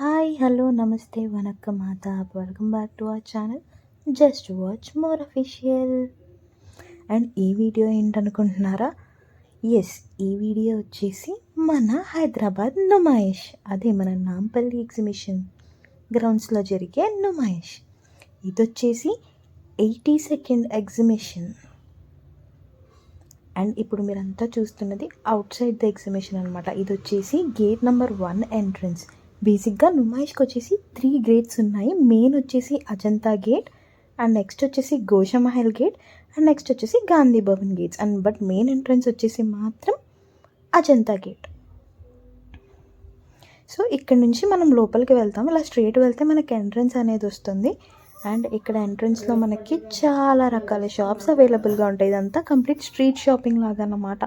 Hi hello నమస్తే వనక్కం ఆదాబ్ welcome back to our channel just watch more official. And ఈ వీడియో ఏంటనుకుంటున్నారా? ఎస్, ఈ వీడియో వచ్చేసి మన హైదరాబాద్ నుమాయిష్, అదే మన నాంపల్లి ఎగ్జిబిషన్ గ్రౌండ్స్లో జరిగే నుమాయిష్. ఇది వచ్చేసి 82nd ఎగ్జిబిషన్. అండ్ ఇప్పుడు మీరంతా చూస్తున్నది అవుట్ సైడ్ ద ఎగ్జిబిషన్ అనమాట. ఇది వచ్చేసి గేట్ నెంబర్ 1 ఎంట్రన్స్. బేసిక్గా నుమాయిష్కి వచ్చేసి 3 గేట్స్ ఉన్నాయి. మెయిన్ వచ్చేసి అజంతా గేట్, అండ్ నెక్స్ట్ వచ్చేసి గోషామహల్ గేట్, అండ్ నెక్స్ట్ వచ్చేసి Gandhi Bhavan gates. And but main entrance వచ్చేసి మాత్రం అజంతా గేట్. సో ఇక్కడ నుంచి మనం లోపలికి వెళ్తాం. ఇలా స్ట్రైట్ వెళ్తే మనకి ఎంట్రన్స్ అనేది వస్తుంది. అండ్ ఇక్కడ ఎంట్రన్స్లో మనకి చాలా రకాల షాప్స్ అవైలబుల్గా ఉంటాయి. ఇదంతా కంప్లీట్ స్ట్రీట్ షాపింగ్ లాగా అన్నమాట.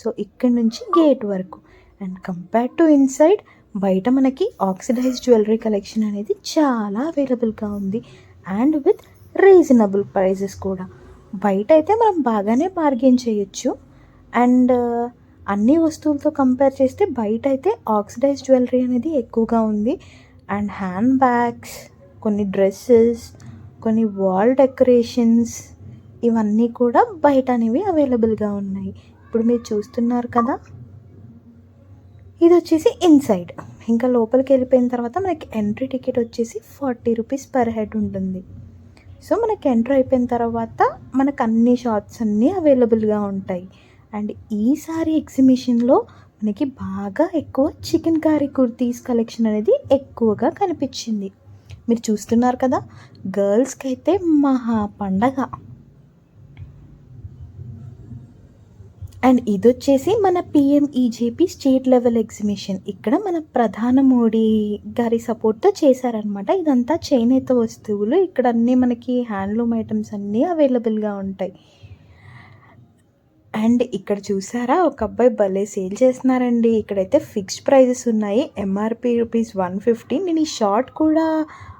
సో ఇక్కడ నుంచి గేట్ వరకు. అండ్ కంపేర్ టు ఇన్సైడ్, బయట మనకి ఆక్సిడైజ్డ్ జ్యువెలరీ కలెక్షన్ అనేది చాలా అవైలబుల్గా ఉంది. అండ్ విత్ రీజనబుల్ ప్రైజెస్ కూడా. బయట అయితే మనం బాగానే బార్గెన్ చేయొచ్చు. అండ్ అన్ని వస్తువులతో కంపేర్ చేస్తే బయట అయితే ఆక్సిడైజ్డ్ జ్యువెలరీ అనేది ఎక్కువగా ఉంది. అండ్ హ్యాండ్ బ్యాగ్స్, కొన్ని డ్రెస్సెస్, కొన్ని వాల్ డెకరేషన్స్, ఇవన్నీ కూడా బయట అనేవి అవైలబుల్గా ఉన్నాయి. ఇప్పుడు మీరు చూస్తున్నారు కదా, ఇది వచ్చేసి ఇన్సైడ్. ఇంకా లోపలికి వెళ్ళిపోయిన తర్వాత మనకి ఎంట్రీ టికెట్ వచ్చేసి 40 రూపీస్ పర్ హెడ్ ఉంటుంది. సో మనకి ఎంట్రీ అయిపోయిన తర్వాత మనకు అన్ని షాప్స్ అన్నీ అవైలబుల్గా ఉంటాయి. అండ్ ఈసారి ఎగ్జిబిషన్లో మనకి బాగా ఎక్కువ చికెన్ కారీ కుర్తీస్ కలెక్షన్ అనేది ఎక్కువగా కనిపించింది. మీరు చూస్తున్నారు కదా, గర్ల్స్కి అయితే మహా పండగ. అండ్ ఇది వచ్చేసి మన PMEJP స్టేట్ లెవెల్ ఎగ్జిబిషన్. ఇక్కడ మన ప్రధాని మోడీ గారి సపోర్ట్తో చేశారనమాట. ఇదంతా చేనేత వస్తువులు. ఇక్కడ అన్నీ మనకి హ్యాండ్లూమ్ ఐటమ్స్ అన్నీ అవైలబుల్గా ఉంటాయి. అండ్ ఇక్కడ చూసారా, ఒక అబ్బాయి భలే సేల్ చేస్తున్నారండి. ఇక్కడైతే ఫిక్స్డ్ ప్రైజెస్ ఉన్నాయి. MRP rupees 150. నేను ఈ షార్ట్ కూడా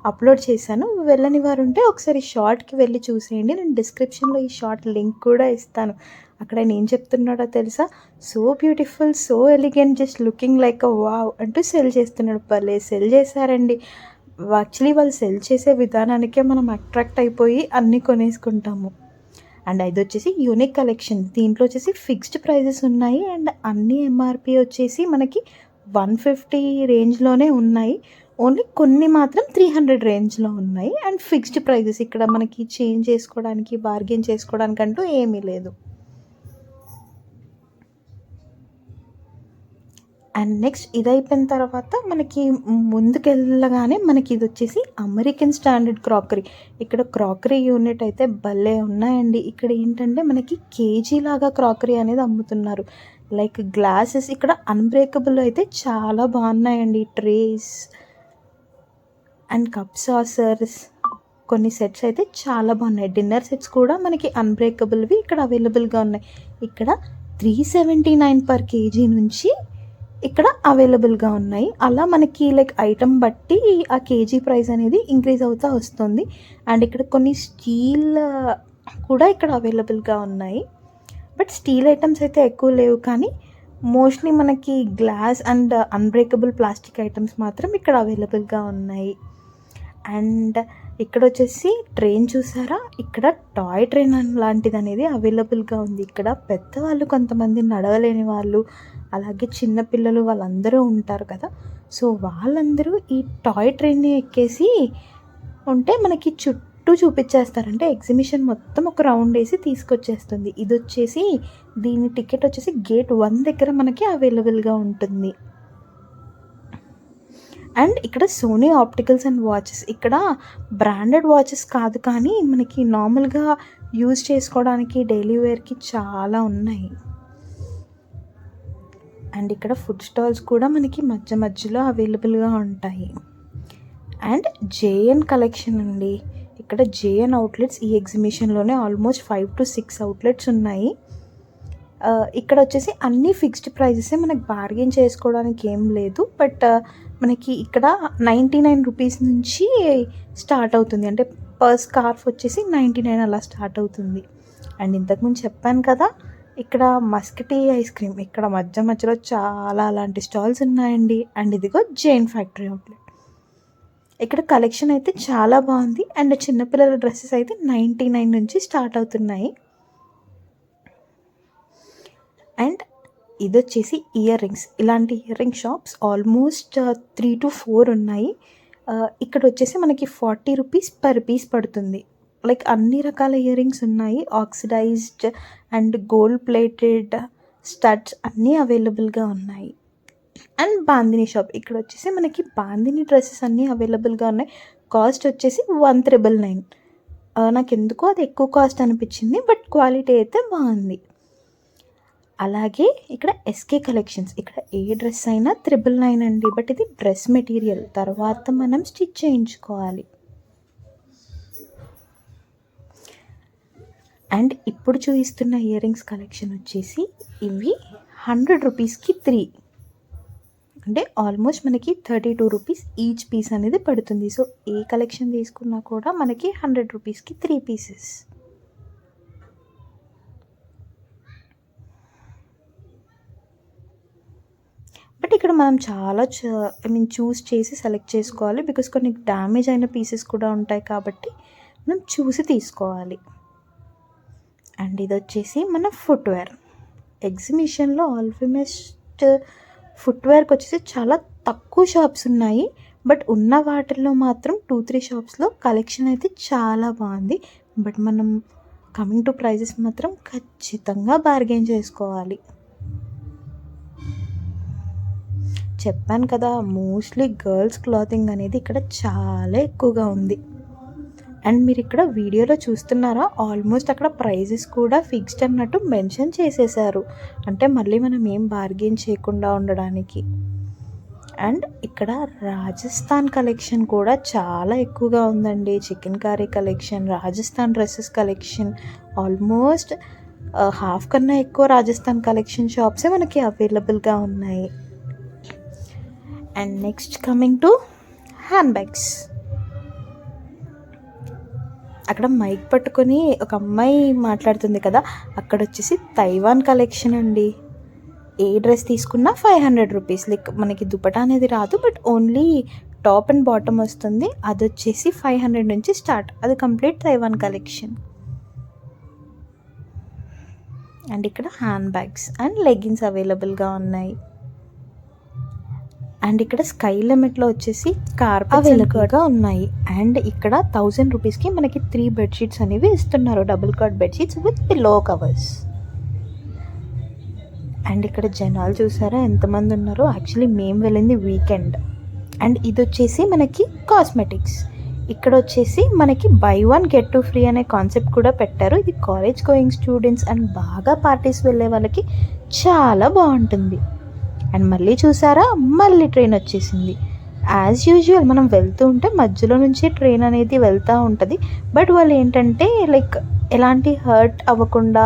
అప్లోడ్ చేశాను. వెళ్ళని వారు ఉంటే ఒకసారి షార్ట్కి వెళ్ళి చూసేయండి. నేను డిస్క్రిప్షన్లో ఈ షార్ట్ లింక్ కూడా ఇస్తాను. అక్కడ ఆయన ఏం చెప్తున్నాడో తెలుసా? So beautiful, so elegant, just looking like a wow అంటూ సెల్ చేస్తున్నాడు. భలే సెల్ చేశారండి. యాక్చువల్లీ వాళ్ళు సెల్ చేసే విధానానికే మనం అట్రాక్ట్ అయిపోయి అన్నీ కొనేసుకుంటాము. అండ్ ఇది వచ్చేసి యూనిక్ కలెక్షన్. దీంట్లో వచ్చేసి ఫిక్స్డ్ ప్రైజెస్ ఉన్నాయి. అండ్ అన్ని MRP వచ్చేసి మనకి 150 రేంజ్లోనే ఉన్నాయి. ఓన్లీ కొన్ని మాత్రం 300 రేంజ్లో ఉన్నాయి. And fixed prices. ఇక్కడ మనకి చేంజ్ చేసుకోవడానికి, బార్గెన్ చేసుకోవడానికి అంటూ ఏమీ లేదు. అండ్ నెక్స్ట్ ఇది అయిపోయిన తర్వాత మనకి ముందుకెళ్ళగానే మనకి ఇది వచ్చేసి అమెరికన్ స్టాండర్డ్ క్రాకరీ. ఇక్కడ క్రాకరీ యూనిట్ అయితే భలే ఉన్నాయండి. ఇక్కడ ఏంటంటే మనకి కేజీ లాగా క్రాకరీ అనేది అమ్ముతున్నారు. లైక్ గ్లాసెస్, ఇక్కడ అన్బ్రేకబుల్ అయితే చాలా బాగున్నాయండి. ట్రేస్ అండ్ కప్ సాసర్స్, కొన్ని సెట్స్ అయితే చాలా బాగున్నాయి. డిన్నర్ సెట్స్ కూడా మనకి అన్బ్రేకబుల్వి ఇక్కడ అవైలబుల్గా ఉన్నాయి. ఇక్కడ 379 పర్ కేజీ నుంచి ఇక్కడ అవైలబుల్గా ఉన్నాయి. అలా మనకి లైక్ ఐటమ్ బట్టి ఆ కేజీ ప్రైస్ అనేది ఇంక్రీజ్ అవుతూ వస్తుంది. అండ్ ఇక్కడ కొన్ని స్టీల్ కూడా ఇక్కడ అవైలబుల్గా ఉన్నాయి. బట్ స్టీల్ ఐటమ్స్ అయితే ఎక్కువ లేవు, కానీ మోస్ట్లీ మనకి glass and unbreakable plastic items మాత్రం ఇక్కడ అవైలబుల్గా ఉన్నాయి. అండ్ ఇక్కడ వచ్చేసి ట్రైన్ చూసారా, ఇక్కడ టాయ్ ట్రైన్ లాంటిది అనేది అవైలబుల్గా ఉంది. ఇక్కడ పెద్దవాళ్ళు, కొంతమంది నడవలేని వాళ్ళు, అలాగే చిన్నపిల్లలు, వాళ్ళందరూ ఉంటారు కదా. సో వాళ్ళందరూ ఈ టాయ్ ట్రైన్ని ఎక్కేసి ఉంటే మనకి చుట్టూ చూపించేస్తారంటే ఎగ్జిబిషన్ మొత్తం ఒక రౌండ్ వేసి తీసుకొచ్చేస్తుంది. ఇది వచ్చేసి దీని టికెట్ వచ్చేసి గేట్ 1 దగ్గర మనకి అవైలబుల్గా ఉంటుంది. అండ్ ఇక్కడ సోనీ ఆప్టికల్స్ అండ్ వాచెస్. ఇక్కడ బ్రాండెడ్ వాచెస్ కాదు, కానీ మనకి నార్మల్గా యూజ్ చేసుకోవడానికి డైలీ వేర్కి చాలా ఉన్నాయి. అండ్ ఇక్కడ ఫుడ్ స్టాల్స్ కూడా మనకి మధ్య మధ్యలో అవైలబుల్గా ఉంటాయి. అండ్ JN కలెక్షన్ అండి. ఇక్కడ JN అవుట్లెట్స్ ఈ ఎగ్జిబిషన్లోనే ఆల్మోస్ట్ 5 to 6 అవుట్లెట్స్ ఉన్నాయి. ఇక్కడ వచ్చేసి అన్నీ ఫిక్స్డ్ ప్రైజెసే, మనకు బార్గెన్ చేసుకోవడానికి ఏం లేదు. బట్ మనకి ఇక్కడ 99 రూపీస్ నుంచి స్టార్ట్ అవుతుంది. అంటే పర్ స్కార్ఫ్ వచ్చేసి 99 అలా స్టార్ట్ అవుతుంది. అండ్ ఇంతకుముందు చెప్పాను కదా, ఇక్కడ మస్కటీ ఐస్ క్రీమ్, ఇక్కడ మధ్య మధ్యలో చాలా అలాంటి స్టాల్స్ ఉన్నాయండి. అండ్ ఇదిగో జైన్ ఫ్యాక్టరీ అవుట్లెట్. ఇక్కడ కలెక్షన్ అయితే చాలా బాగుంది. అండ్ చిన్నపిల్లల డ్రెస్సెస్ అయితే 99 నుంచి స్టార్ట్ అవుతున్నాయి. అండ్ ఇదొచ్చేసి ఇయర్ రింగ్స్. ఇలాంటి earring shops almost 3 to 4 ఉన్నాయి. ఇక్కడ వచ్చేసి మనకి 40 రూపీస్ పర్ పీస్ పడుతుంది. లైక్ అన్ని రకాల ఇయర్ రింగ్స్ ఉన్నాయి. Oxidised and gold plated studs అన్నీ అవైలబుల్గా ఉన్నాయి. And Bandhini shop. ఇక్కడ వచ్చేసి మనకి బాందిని డ్రెస్సెస్ అన్నీ అవైలబుల్గా ఉన్నాయి. కాస్ట్ వచ్చేసి 199. నాకు ఎందుకో అది ఎక్కువ కాస్ట్ అనిపించింది, బట్ క్వాలిటీ అయితే బాగుంది. అలాగే ఇక్కడ ఎస్కే కలెక్షన్స్. ఇక్కడ ఏ డ్రెస్ అయినా 999 అండి. బట్ ఇది డ్రెస్ మెటీరియల్, తర్వాత మనం స్టిచ్ చేయించుకోవాలి. అండ్ ఇప్పుడు చూపిస్తున్న ఇయర్ రింగ్స్ కలెక్షన్ వచ్చేసి ఇవి 100 రూపీస్కి 3, అంటే ఆల్మోస్ట్ మనకి 32 రూపీస్ ఈచ్ పీస్ అనేది పడుతుంది. సో ఏ కలెక్షన్ తీసుకున్నా కూడా మనకి 100 రూపీస్కి 3 పీసెస్. బట్ ఇక్కడ మనం చాలా చూస్ చేసి సెలెక్ట్ చేసుకోవాలి. బికాస్ కొన్ని డ్యామేజ్ అయిన పీసెస్ కూడా ఉంటాయి కాబట్టి మనం చూసి తీసుకోవాలి. అండ్ ఇది వచ్చేసి మన ఫుట్వేర్. ఎగ్జిబిషన్లో ఆల్మోస్ట్ ఫుట్వేర్కి వచ్చేసి చాలా తక్కువ షాప్స్ ఉన్నాయి. బట్ ఉన్న వాటిల్లో మాత్రం 2-3 షాప్స్లో కలెక్షన్ అయితే చాలా బాగుంది. బట్ మనం కమింగ్ టు ప్రైజెస్ మాత్రం ఖచ్చితంగా బార్గెన్ చేసుకోవాలి. చెప్పాను కదా, మోస్ట్లీ గర్ల్స్ క్లాతింగ్ అనేది ఇక్కడ చాలా ఎక్కువగా ఉంది. అండ్ మీరు ఇక్కడ వీడియోలో చూస్తున్నారా, ఆల్మోస్ట్ అక్కడ ప్రైజెస్ కూడా ఫిక్స్డ్ అన్నట్టు మెన్షన్ చేసేసారు. అంటే మళ్ళీ మనం ఏం బార్గెన్ చేయకుండా ఉండడానికి. అండ్ ఇక్కడ రాజస్థాన్ కలెక్షన్ కూడా చాలా ఎక్కువగా ఉందండి. Chicken curry collection, Rajasthan dresses collection, almost half కన్నా ఎక్కువ రాజస్థాన్ కలెక్షన్ షాప్సే మనకి అవైలబుల్గా ఉన్నాయి. And next coming to hand bags. అక్కడ మైక్ పట్టుకొని ఒక అమ్మాయి మాట్లాడుతుంది కదా, అక్కడ వచ్చేసి తైవాన్ కలెక్షన్ అండి. ఏ డ్రెస్ తీసుకున్నా 500 రూపీస్. లైక్ మనకి దుపటా అనేది రాదు, but only top and bottom వస్తుంది. అది వచ్చేసి 500 నుంచి స్టార్ట్. అది కంప్లీట్ తైవాన్ కలెక్షన్. అండ్ ఇక్కడ హ్యాండ్ బ్యాగ్స్ అండ్ లెగ్గిన్స్ అవైలబుల్గా ఉన్నాయి. అండ్ ఇక్కడ స్కై లిమిట్లో వచ్చేసి కార్పెట్స్ అవైలబుల్గా ఉన్నాయి. అండ్ ఇక్కడ 1000 రూపీస్కి మనకి 3 బెడ్షీట్స్ అనేవి ఇస్తున్నారు. Double cot bedsheets with pillow covers. And ఇక్కడ జనాలు చూసారా ఎంతమంది ఉన్నారో. యాక్చువల్లీ మేము వెళ్ళింది వీకెండ్. అండ్ ఇది వచ్చేసి మనకి కాస్మెటిక్స్. ఇక్కడ వచ్చేసి మనకి బై 1 get 2 ఫ్రీ అనే కాన్సెప్ట్ కూడా పెట్టారు. ఇది కాలేజ్ గోయింగ్ స్టూడెంట్స్ అండ్ బాగా పార్టీస్ వెళ్ళే వాళ్ళకి చాలా బాగుంటుంది. అండ్ మళ్ళీ చూసారా, మళ్ళీ ట్రైన్ వచ్చేసింది. యాజ్ యూజువల్ మనం వెళ్తూ ఉంటే మధ్యలో నుంచి ట్రైన్ అనేది వెళ్తూ ఉంటుంది. బట్ వాళ్ళు ఏంటంటే లైక్ ఎలాంటి హర్ట్ అవ్వకుండా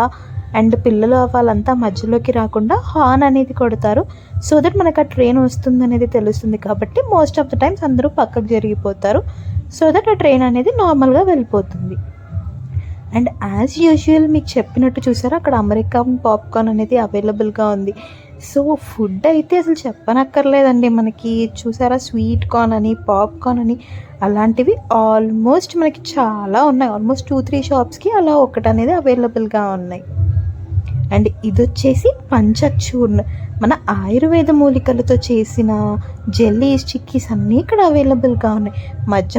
అండ్ పిల్లలు వాళ్ళంతా మధ్యలోకి రాకుండా హార్న్ అనేది కొడతారు. సో దట్ మనకు ఆ ట్రైన్ వస్తుంది అనేది తెలుస్తుంది. కాబట్టి మోస్ట్ ఆఫ్ ద టైమ్స్ అందరూ పక్కకు జరిగిపోతారు. సో దట్ ఆ ట్రైన్ అనేది నార్మల్గా వెళ్ళిపోతుంది. అండ్ యాజ్ యూజువల్ మీకు చెప్పినట్టు చూసారా, అక్కడ అమెరికన్ పాప్కార్న్ అనేది అవైలబుల్గా ఉంది. సో ఫుడ్ అయితే అసలు చెప్పనక్కర్లేదండి. మనకి చూసారా స్వీట్ కార్న్ అని, పాప్కార్న్ అని అలాంటివి ఆల్మోస్ట్ మనకి చాలా ఉన్నాయి. ఆల్మోస్ట్ 2-3 షాప్స్కి అలా ఒకటి అనేది అవైలబుల్గా ఉన్నాయి. అండ్ ఇది వచ్చేసి పంచచూర్ణ. మన ఆయుర్వేద మూలికలతో చేసిన జెల్లీస్, చిక్కీస్ అన్నీ ఇక్కడ అవైలబుల్గా ఉన్నాయి.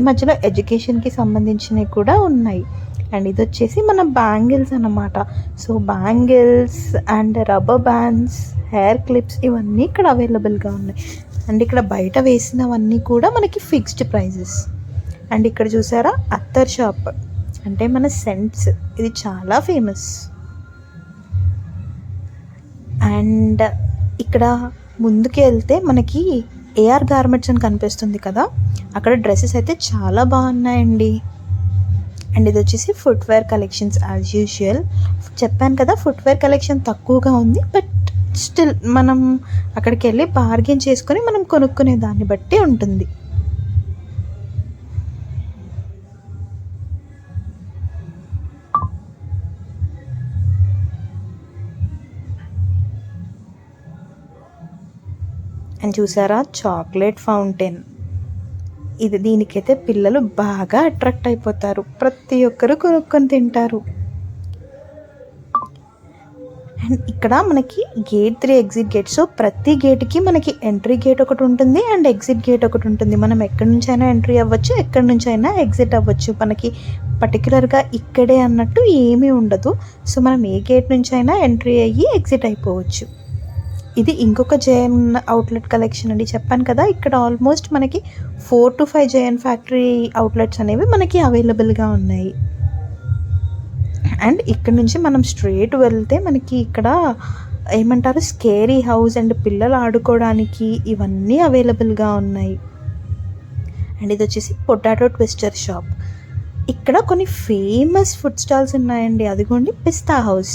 మధ్యలో ఎడ్యుకేషన్కి సంబంధించినవి కూడా ఉన్నాయి. అండ్ ఇది వచ్చేసి మన బ్యాంగిల్స్ అన్నమాట. So bangles and rubber bands, hair clips ఇవన్నీ ఇక్కడ అవైలబుల్గా ఉన్నాయి. అండ్ ఇక్కడ బయట వేసినవన్నీ కూడా మనకి ఫిక్స్డ్ ప్రైజెస్. అండ్ ఇక్కడ చూసారా అత్తర్ షాప్, అంటే మన సెంట్స్, ఇది చాలా ఫేమస్. అండ్ ఇక్కడ ముందుకు వెళ్తే మనకి ఏఆర్ గార్మెంట్స్ అని కనిపిస్తుంది కదా, అక్కడ డ్రెస్సెస్ అయితే చాలా బాగున్నాయండి. అండ్ ఇది వచ్చేసి ఫుట్వేర్ కలెక్షన్స్. యాజ్ యూజువల్ చెప్పాను కదా, ఫుట్వేర్ కలెక్షన్ తక్కువగా ఉంది. బట్ స్టిల్ మనం అక్కడికి వెళ్ళి బార్గెన్ చేసుకొని మనం కొనుక్కునే దాన్ని బట్టి ఉంటుంది. అండ్ చూసారా చాక్లెట్ ఫౌంటైన్. దీనికైతే పిల్లలు బాగా అట్రాక్ట్ అయిపోతారు, ప్రతి ఒక్కరు కొనుక్కొని తింటారు. అండ్ ఇక్కడ మనకి గేట్ 3 ఎగ్జిట్ గేట్. సో ప్రతి గేట్కి మనకి ఎంట్రీ గేట్ ఒకటి ఉంటుంది అండ్ ఎగ్జిట్ గేట్ ఒకటి ఉంటుంది. మనం ఎక్కడి నుంచైనా ఎంట్రీ అవ్వచ్చు, ఎక్కడి నుంచైనా ఎగ్జిట్ అవ్వచ్చు. మనకి పర్టికులర్గా ఇక్కడే అన్నట్టు ఏమీ ఉండదు. సో మనం ఏ గేట్ నుంచైనా ఎంట్రీ అయ్యి ఎగ్జిట్ అయిపోవచ్చు. ఇది ఇంకొక జేఎన్ అవుట్లెట్ కలెక్షన్ అండి. చెప్పాను కదా, ఇక్కడ ఆల్మోస్ట్ మనకి 4 to 5 జేఎన్ ఫ్యాక్టరీ అవుట్లెట్స్ అనేవి మనకి అవైలబుల్గా ఉన్నాయి. అండ్ ఇక్కడ నుంచి మనం స్ట్రేట్ వెళ్తే మనకి ఇక్కడ ఏమంటారు, స్కేరీ హౌస్ అండ్ పిల్లలు ఆడుకోవడానికి ఇవన్నీ అవైలబుల్గా ఉన్నాయి. అండ్ ఇది వచ్చేసి పొటాటో ట్విస్టర్ షాప్. ఇక్కడ కొన్ని ఫేమస్ ఫుడ్ స్టాల్స్ ఉన్నాయండి. అదిగోండి పిస్తా హౌస్.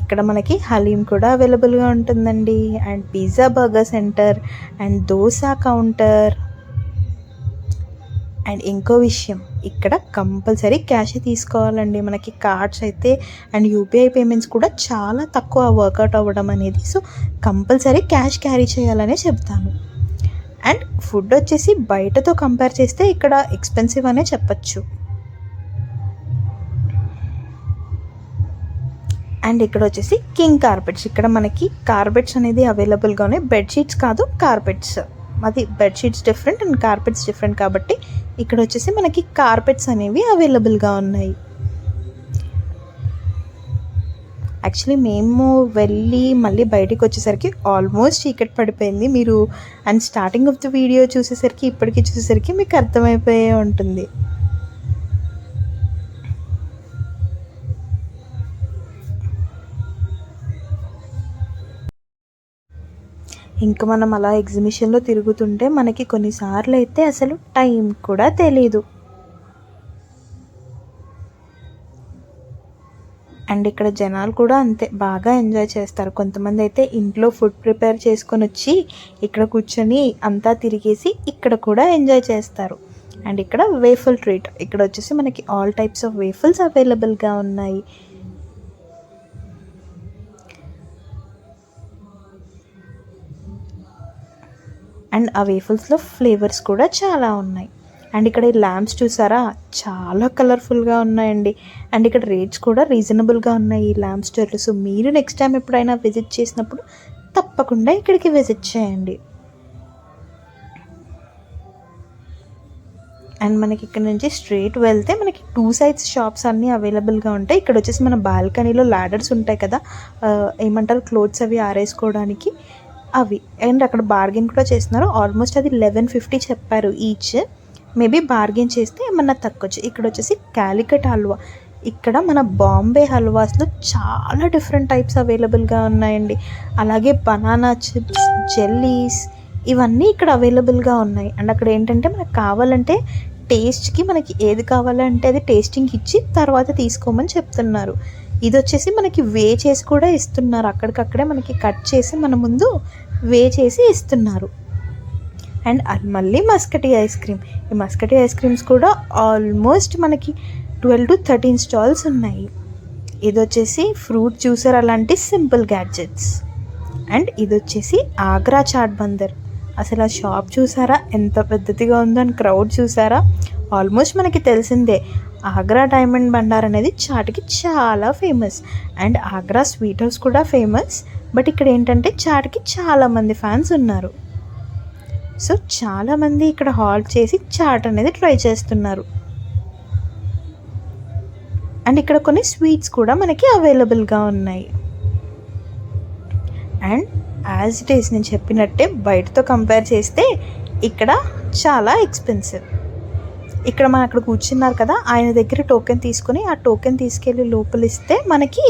ఇక్కడ మనకి హలీం కూడా అవైలబుల్గా ఉంటుందండి. And pizza burger centre and dosa counter. And ఇంకో విషయం, ఇక్కడ కంపల్సరీ క్యాష్ తీసుకోవాలండి. మనకి కార్డ్స్ అయితే అండ్ యూపీఐ పేమెంట్స్ కూడా చాలా తక్కువ వర్కౌట్ అవ్వడం అనేది. సో కంపల్సరీ క్యాష్ క్యారీ చేయాలనే చెప్తాను. అండ్ ఫుడ్ వచ్చేసి బయటతో కంపేర్ చేస్తే ఇక్కడ ఎక్స్పెన్సివ్ అనే చెప్పచ్చు. అండ్ ఇక్కడ వచ్చేసి కింగ్ కార్పెట్స్. ఇక్కడ మనకి కార్పెట్స్ అనేది అవైలబుల్గా ఉన్నాయి. బెడ్షీట్స్ కాదు, కార్పెట్స్. అది bedsheets different and carpets different కాబట్టి ఇక్కడ వచ్చేసి మనకి కార్పెట్స్ అనేవి అవైలబుల్గా ఉన్నాయి. యాక్చువల్లీ మేము వెళ్ళి మళ్ళీ బయటికి వచ్చేసరికి ఆల్మోస్ట్ చీకటి పడిపోయింది. మీరు and starting of the video చూసేసరికి ఇప్పటికీ చూసేసరికి మీకు అర్థమైపోయే ఉంటుంది. ఇంకా మనం అలా ఎగ్జిబిషన్లో తిరుగుతుంటే మనకి కొన్నిసార్లు అయితే అసలు టైం కూడా తెలీదు. అండ్ ఇక్కడ జనాలు కూడా అంతే బాగా ఎంజాయ్ చేస్తారు. కొంతమంది అయితే ఇంట్లో ఫుడ్ ప్రిపేర్ చేసుకొని వచ్చి ఇక్కడ కూర్చొని అంతా తిరిగేసి ఇక్కడ కూడా ఎంజాయ్ చేస్తారు. అండ్ ఇక్కడ వేఫల్ ట్రీట్. ఇక్కడ వచ్చేసి మనకి ఆల్ టైప్స్ ఆఫ్ వేఫల్స్ అవైలబుల్గా ఉన్నాయి. అండ్ ఆ వేఫల్స్లో ఫ్లేవర్స్ కూడా చాలా ఉన్నాయి. అండ్ ఇక్కడ ఈ ల్యాంప్స్ చూసారా, చాలా కలర్ఫుల్గా ఉన్నాయండి. అండ్ ఇక్కడ రేట్స్ కూడా రీజనబుల్గా ఉన్నాయి ఈ ల్యాంప్ స్టోర్లో. సో మీరు నెక్స్ట్ టైం ఎప్పుడైనా విజిట్ చేసినప్పుడు తప్పకుండా ఇక్కడికి విజిట్ చేయండి. అండ్ మనకి ఇక్కడ నుంచి స్ట్రేట్ వెళ్తే మనకి 2 sides షాప్స్ అన్నీ అవైలబుల్గా ఉంటాయి. ఇక్కడ వచ్చేసి మన బాల్కనీలో లాడర్స్ ఉంటాయి కదా, ఏమంటారు, క్లోత్స్ అవి ఆరేసుకోవడానికి అవి. అండ్ అక్కడ బార్గెన్ కూడా చేస్తున్నారు. ఆల్మోస్ట్ అది 1150 చెప్పారు ఈచ్. మేబీ బార్గెన్ చేస్తే ఏమన్నా తక్కువచ్చు. ఇక్కడ వచ్చేసి క్యాలికట్ హల్వా. ఇక్కడ మన బాంబే హల్వాస్లో చాలా డిఫరెంట్ టైప్స్ అవైలబుల్గా ఉన్నాయండి. అలాగే బనానా చిప్స్, జెల్లీస్ ఇవన్నీ ఇక్కడ అవైలబుల్గా ఉన్నాయి. అండ్ అక్కడ ఏంటంటే మనకు కావాలంటే టేస్ట్కి మనకి ఏది కావాలంటే అది టేస్టింగ్ ఇచ్చి తర్వాత తీసుకోమని చెప్తున్నారు. ఇది వచ్చేసి మనకి వే చేసి కూడా ఇస్తున్నారు. అక్కడికక్కడే మనకి కట్ చేసి మన ముందు వే చేసి ఇస్తున్నారు. అండ్ అది మళ్ళీ మస్కటీ ఐస్ క్రీమ్. ఈ మస్కటీ ఐస్ క్రీమ్స్ కూడా ఆల్మోస్ట్ మనకి 12 to 13 స్టాల్స్ ఉన్నాయి. ఇది వచ్చేసి ఫ్రూట్ జ్యూసర్ అలాంటి సింపుల్ గ్యాడ్జెట్స్. అండ్ ఇది వచ్చేసి ఆగ్రా చాట్ బందర్. అసలు ఆ షాప్ చూసారా ఎంత పెద్దదిగా ఉందో, అని క్రౌడ్ చూసారా. ఆల్మోస్ట్ మనకి తెలిసిందే ఆగ్రా డైమండ్ బండార్ అనేది చాట్కి చాలా famous. And Agra sweet house కూడా ఫేమస్. బట్ ఇక్కడ ఏంటంటే చాట్కి చాలామంది ఫ్యాన్స్ ఉన్నారు. సో చాలామంది ఇక్కడ హాల్ట్ చేసి చాట్ అనేది ట్రై చేస్తున్నారు. అండ్ ఇక్కడ కొన్ని స్వీట్స్ కూడా మనకి అవైలబుల్గా ఉన్నాయి. అండ్ యాజ్ ఇట్ ఈస్ నేను చెప్పినట్టే బయటతో కంపేర్ చేస్తే ఇక్కడ చాలా ఎక్స్పెన్సివ్. ఇక్కడ మనం అక్కడ కూర్చున్నారు కదా, ఆయన దగ్గర టోకెన్ తీసుకొని ఆ టోకెన్ తీసుకెళ్ళి లోపల ఇస్తే మనకి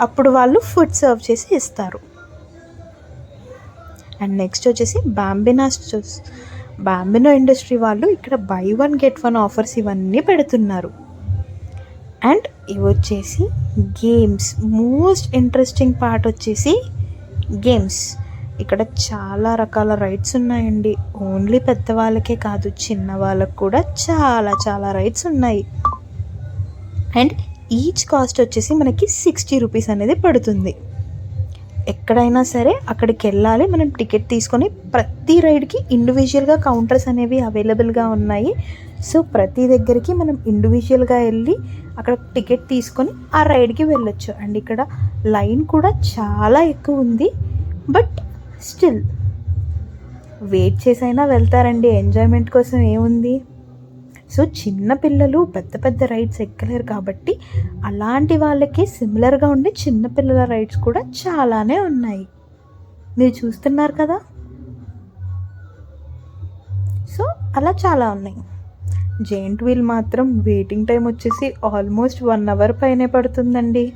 అప్పుడు వాళ్ళు ఫుడ్ సర్వ్ చేసి ఇస్తారు. అండ్ నెక్స్ట్ వచ్చేసి బాంబినో ఇండస్ట్రీ వాళ్ళు ఇక్కడ buy 1 get 1 ఆఫర్స్ ఇవన్నీ పెడుతున్నారు. అండ్ ఇవి వచ్చేసి గేమ్స్. మోస్ట్ ఇంట్రెస్టింగ్ పార్ట్ వచ్చేసి గేమ్స్. ఇక్కడ చాలా రకాల రైడ్స్ ఉన్నాయండి. ఓన్లీ పెద్దవాళ్ళకే కాదు, చిన్న వాళ్ళకు కూడా చాలా చాలా రైడ్స్ ఉన్నాయి. అండ్ ఈచ్ కాస్ట్ వచ్చేసి మనకి 60 రూపీస్ అనేది పడుతుంది. ఎక్కడైనా సరే అక్కడికి వెళ్ళాలి, మనం టికెట్ తీసుకొని. ప్రతి రైడ్కి ఇండివిజువల్గా కౌంటర్స్ అనేవి అవైలబుల్గా ఉన్నాయి. సో ప్రతి దగ్గరికి మనం ఇండివిజువల్గా వెళ్ళి అక్కడ టికెట్ తీసుకొని ఆ రైడ్కి వెళ్ళొచ్చు. అండ్ ఇక్కడ లైన్ కూడా చాలా ఎక్కువ ఉంది, బట్ స్టిల్ వెయిట్ చేసైనా వెళ్తారండి. ఎంజాయ్మెంట్ కోసం ఏముంది. సో చిన్నపిల్లలు పెద్ద పెద్ద రైడ్స్ ఎక్కలేరు కాబట్టి అలాంటి వాళ్ళకి సిమిలర్గా ఉండే చిన్నపిల్లల రైడ్స్ కూడా చాలానే ఉన్నాయి, మీరు చూస్తున్నారు కదా. సో అలా చాలా ఉన్నాయి. జెయింట్ వీల్ మాత్రం వెయిటింగ్ టైం వచ్చేసి ఆల్మోస్ట్ 1 అవర్ పైనే పడుతుందండి.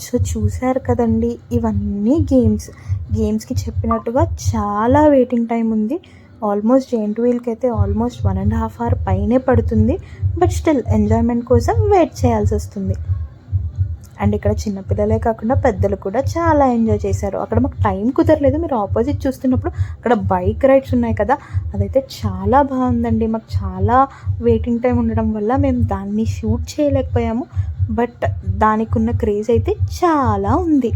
సో చూశారు కదండి, ఇవన్నీ గేమ్స్కి చెప్పినట్టుగా చాలా వెయిటింగ్ టైం ఉంది. ఆల్మోస్ట్ జెయింట్ వీల్కి అయితే ఆల్మోస్ట్ 1.5 hour పైనే పడుతుంది. బట్ స్టిల్ ఎంజాయ్మెంట్ కోసం వెయిట్ చేయాల్సి వస్తుంది. అండ్ ఇక్కడ చిన్నపిల్లలే కాకుండా పెద్దలు కూడా చాలా ఎంజాయ్ చేశారు. అక్కడ మాకు టైం కుదరలేదు. మీరు ఆపోజిట్ చూస్తున్నప్పుడు అక్కడ బైక్ రైడ్స్ ఉన్నాయి కదా, అదైతే చాలా బాగుందండి. మాకు చాలా వెయిటింగ్ టైం ఉండడం వల్ల మేము దాన్ని షూట్ చేయలేకపోయాము. బట్ దానికి ఉన్న క్రేజ్ అయితే చాలా ఉంది.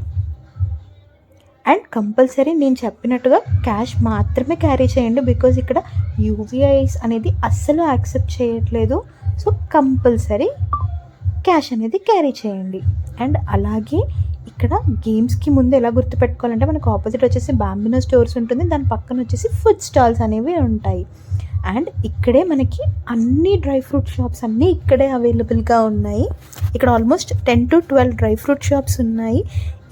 అండ్ కంపల్సరీ నేను చెప్పినట్టుగా క్యాష్ మాత్రమే క్యారీ చేయండి, బికాజ్ ఇక్కడ యూపీఐస్ అనేది అస్సలు యాక్సెప్ట్ చేయట్లేదు. సో కంపల్సరీ క్యాష్ అనేది క్యారీ చేయండి. అండ్ అలాగే ఇక్కడ గేమ్స్కి ముందు ఎలా గుర్తుపెట్టుకోవాలంటే మనకు ఆపోజిట్ వచ్చేసి బాంబినో స్టోర్స్ ఉంటుంది, దాని పక్కన వచ్చేసి ఫుడ్ స్టాల్స్ అనేవి ఉంటాయి. అండ్ ఇక్కడే మనకి అన్ని డ్రై ఫ్రూట్ షాప్స్ అన్నీ ఇక్కడే అవైలబుల్గా ఉన్నాయి. ఇక్కడ almost 10 to 12 dry fruit shops ఉన్నాయి.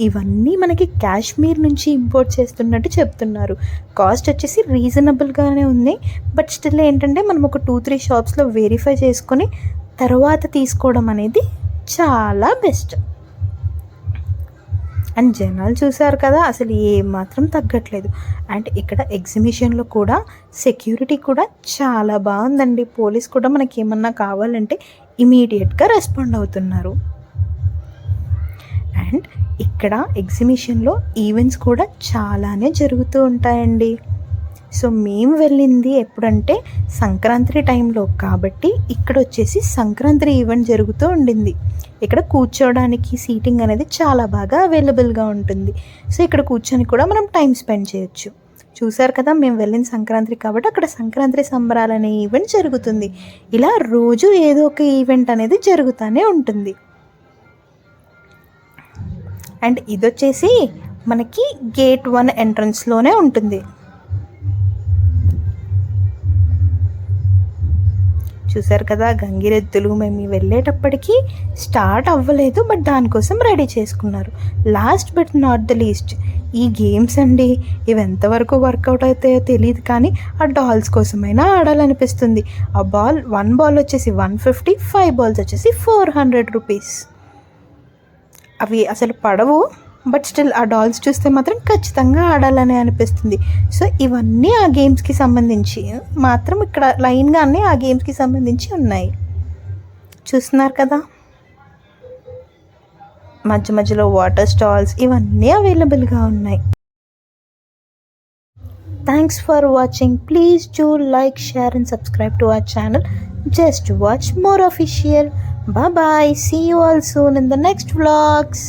ఇవన్నీ మనకి కాశ్మీర్ నుంచి ఇంపోర్ట్ చేస్తున్నట్టు చెప్తున్నారు. కాస్ట్ వచ్చేసి రీజనబుల్గానే ఉంది. బట్ స్టిల్ ఏంటంటే మనం ఒక 2-3 షాప్స్లో వెరిఫై చేసుకొని తర్వాత తీసుకోవడం అనేది చాలా బెస్ట్. అండ్ జనాలు చూసారు కదా, అసలు ఏమాత్రం తగ్గట్లేదు. అండ్ ఇక్కడ ఎగ్జిబిషన్లో కూడా సెక్యూరిటీ కూడా చాలా బాగుందండి. పోలీస్ కూడా మనకి ఏమన్నా కావాలంటే ఇమీడియట్గా రెస్పాండ్ అవుతున్నారు. అండ్ ఇక్కడ ఎగ్జిబిషన్లో ఈవెంట్స్ కూడా చాలానే జరుగుతూ ఉంటాయండి. సో మేము వెళ్ళింది ఎప్పుడంటే సంక్రాంతి టైంలో కాబట్టి ఇక్కడ వచ్చేసి సంక్రాంతి ఈవెంట్ జరుగుతూ ఉండింది. ఇక్కడ కూర్చోవడానికి సీటింగ్ అనేది చాలా బాగా అవైలబుల్గా ఉంటుంది. సో ఇక్కడ కూర్చొని కూడా మనం టైం స్పెండ్ చేయొచ్చు. చూసారు కదా, మేము వెళ్ళిన సంక్రాంతి కాబట్టి అక్కడ సంక్రాంతి సంబరాలు అనే ఈవెంట్ జరుగుతుంది. ఇలా రోజు ఏదో ఒక ఈవెంట్ అనేది జరుగుతూనే ఉంటుంది. అండ్ ఇది వచ్చేసి మనకి గేట్ 1 ఎంట్రన్స్లోనే ఉంటుంది. చూసారు కదా, గంగిరెద్దులు మేము వెళ్ళేటప్పటికి స్టార్ట్ అవ్వలేదు, బట్ దానికోసం రెడీ చేసుకున్నారు. Last but not the least ఈ గేమ్స్ అండి. ఇవి ఎంతవరకు వర్కౌట్ అవుతాయో తెలియదు, కానీ ఆ డాల్స్ కోసమైనా ఆడాలనిపిస్తుంది. ఆ బాల్ 1 బాల్ వచ్చేసి 150, 5 బాల్స్ వచ్చేసి 400 రూపీస్. అవి అసలు పడవు, బట్ స్టిల్ ఆ డాల్స్ చూస్తే మాత్రం ఖచ్చితంగా ఆడాలని అనిపిస్తుంది. సో ఇవన్నీ ఆ గేమ్స్కి సంబంధించి మాత్రం ఇక్కడ లైన్గా అన్నీ ఆ గేమ్స్కి సంబంధించి ఉన్నాయి. చూస్తున్నారు కదా, మధ్య మధ్యలో వాటర్ స్టాల్స్ ఇవన్నీ అవైలబుల్గా ఉన్నాయి. Thanks for watching. Please do like, share and subscribe to our channel. Just watch more official. Bye bye. See you all soon in the next vlogs.